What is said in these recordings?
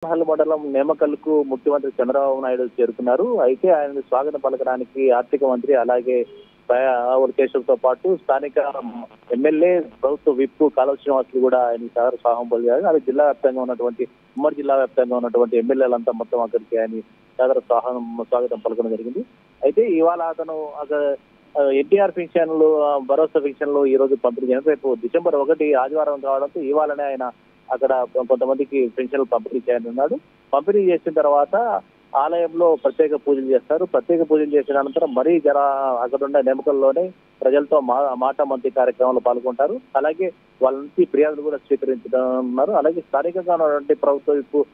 మహల్ మండలం నేమకల్కు ముఖ్యమంత్రి చంద్రబాబు నాయుడు చేరుకున్నారు. అయితే ఆయన స్వాగతం పలకడానికి ఆర్థిక మంత్రి అలాగే ఆవుల కేశవ్తో పాటు స్థానిక ఎమ్మెల్యే ప్రభుత్వ విప్ కాలువ శ్రీనివాసులు కూడా ఆయన సాగర స్వాగతం పలికారు. అది జిల్లా వ్యాప్తంగా ఉన్నటువంటి ఉమ్మడి జిల్లా వ్యాప్తంగా ఉన్నటువంటి ఎమ్మెల్యేలంతా మొత్తం అక్కడికి ఆయన సాగర స్వాగతం పలకడం జరిగింది. అయితే ఇవాళ అతను ఎన్టీఆర్ పెన్షన్లు భరోసా పెన్షన్లు ఈ రోజు పంపిణీ చేయడం, రేపు డిసెంబర్ 1 ఆదివారం కావడంతో ఇవాళనే ఆయన అక్కడ కొంతమందికి పెన్షన్లు పంపిణీ చేయనున్నాడు. పంపిణీ చేసిన తర్వాత ఆలయంలో ప్రత్యేక పూజలు చేస్తారు. ప్రత్యేక పూజలు చేసిన అనంతరం మరీ అక్కడ ఉండే నేమకల్లోనే ప్రజలతో మాట మంత్రి కార్యక్రమంలో పాల్గొంటారు. అలాగే వాళ్ళ నుంచి ఫిర్యాదులు కూడా స్వీకరించనున్నారు. అలాగే స్థానికంగా ఉన్నటువంటి ప్రభుత్వ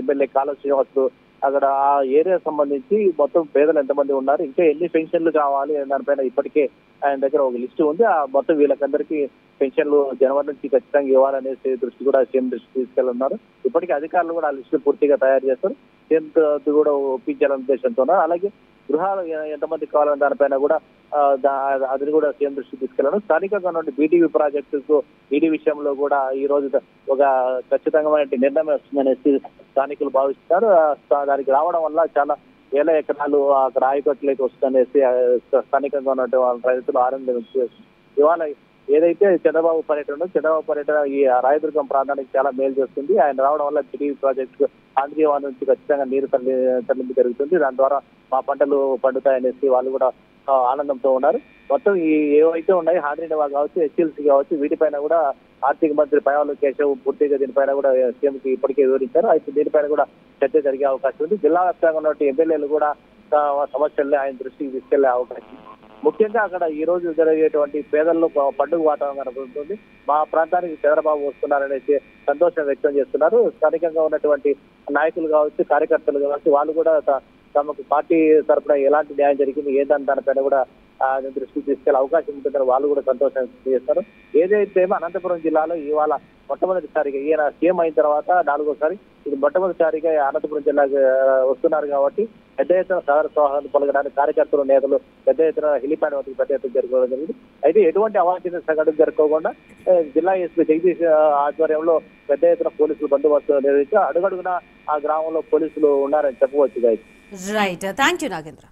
ఎమ్మెల్యే కాలువ శ్రీనివాసులు అక్కడ ఆ ఏరియా సంబంధించి మొత్తం పేదలు ఎంతమంది ఉన్నారు, ఇంకా ఎన్ని పెన్షన్లు కావాలి దానిపైన ఇప్పటికే ఆయన దగ్గర ఒక లిస్టు ఉంది. ఆ మొత్తం వీళ్ళకందరికీ పెన్షన్లు జనవరి నుంచి ఖచ్చితంగా ఇవ్వాలనేసి దృష్టి కూడా సీఎం దృష్టి తీసుకెళ్తున్నారు. ఇప్పటికే అధికారులు కూడా ఆ లిస్టు పూర్తిగా తయారు చేస్తారు. సీఎం కూడా ఒప్పించాలనే ఉద్దేశంతో ఉన్నారు. అలాగే గృహాలు ఎంతమంది కావాలనే దానిపైన కూడా అది కూడా సీఎం దృష్టి తీసుకెళ్లారు. స్థానికంగా ఉన్నటువంటి బీటీవీ ప్రాజెక్టుకు ఈడీ విషయంలో కూడా ఈ రోజు ఒక ఖచ్చితమైన నిర్ణయం వస్తుందనేసి స్థానికులు భావిస్తున్నారు. దానికి రావడం వల్ల చాలా వేల ఎకరాలు అక్కడ ఆయకట్టులోకి వస్తుందనేసి స్థానికంగా ఉన్నటువంటి రైతులు ఆనందం ఇవాళ ఏదైతే చంద్రబాబు పర్యటన ఈ రాయదుర్గం ప్రాంతానికి చాలా మేలు చేస్తుంది. ఆయన రావడం వల్ల బీటీవీ ప్రాజెక్టు ఆంధ్రీవాన్ నుంచి ఖచ్చితంగా నీరు తరలింపు జరుగుతుంది. దాని ద్వారా మా పంటలు పండుతాయనేసి వాళ్ళు కూడా ఆనందంతో ఉన్నారు. మొత్తం ఈ ఏవైతే ఉన్నాయి హాంద్రీనివా కావచ్చు, హెచ్ఎల్సీ కావచ్చు, వీటిపైన కూడా ఆర్థిక మంత్రి పయావుల కేశవ్ పూర్తిగా దీనిపైన కూడా సీఎంకి ఇప్పటికే వివరించారు. అయితే దీనిపైన కూడా చర్చ జరిగే అవకాశం ఉంది. జిల్లా వ్యాప్తంగా ఉన్నటువంటి ఎమ్మెల్యేలు కూడా సమస్యల్ని ఆయన దృష్టికి తీసుకెళ్లే అవకాశం. ముఖ్యంగా అక్కడ ఈ రోజు జరిగేటువంటి పేదల్లో పండుగ వాతావరణం కనబడుతుంది. మా ప్రాంతానికి చంద్రబాబు వస్తున్నారనేసి సంతోషం వ్యక్తం చేస్తున్నారు. స్థానికంగా ఉన్నటువంటి నాయకులు కావచ్చు, కార్యకర్తలు కావచ్చు, వాళ్ళు కూడా తమకు పార్టీ తరఫున ఎలాంటి న్యాయం జరిగింది ఏదని దానిపైన కూడా దృష్టికి తీసుకెళ్లే అవకాశం ఉంటుందని వాళ్ళు కూడా సంతోషం చేస్తారు. ఏదైతే అనంతపురం జిల్లాలో ఇవాళ మొట్టమొదటిసారిగా ఈయన సీఎం అయిన తర్వాత 4వ ఇది మొట్టమొదటిసారిగా అనంతపురం జిల్లాకు వస్తున్నారు కాబట్టి పెద్ద ఎత్తున సాగర స్వాగతం పలకడానికి కార్యకర్తలు, నేతలు పెద్ద ఎత్తున హెలిప్యాడ్ వద్దకు పెద్ద ఎత్తున జరగడం జరిగింది. అయితే ఎటువంటి అవాంఛనీయ సంఘటన జరగకుండా జిల్లా ఎస్పీ జగదీష్ ఆధ్వర్యంలో పెద్ద ఎత్తున పోలీసులు బందోబస్తు నిర్వహించి అడుగడుగున ఆ గ్రామంలో పోలీసులు ఉన్నారని చెప్పవచ్చు. Right, thank you Nagendra.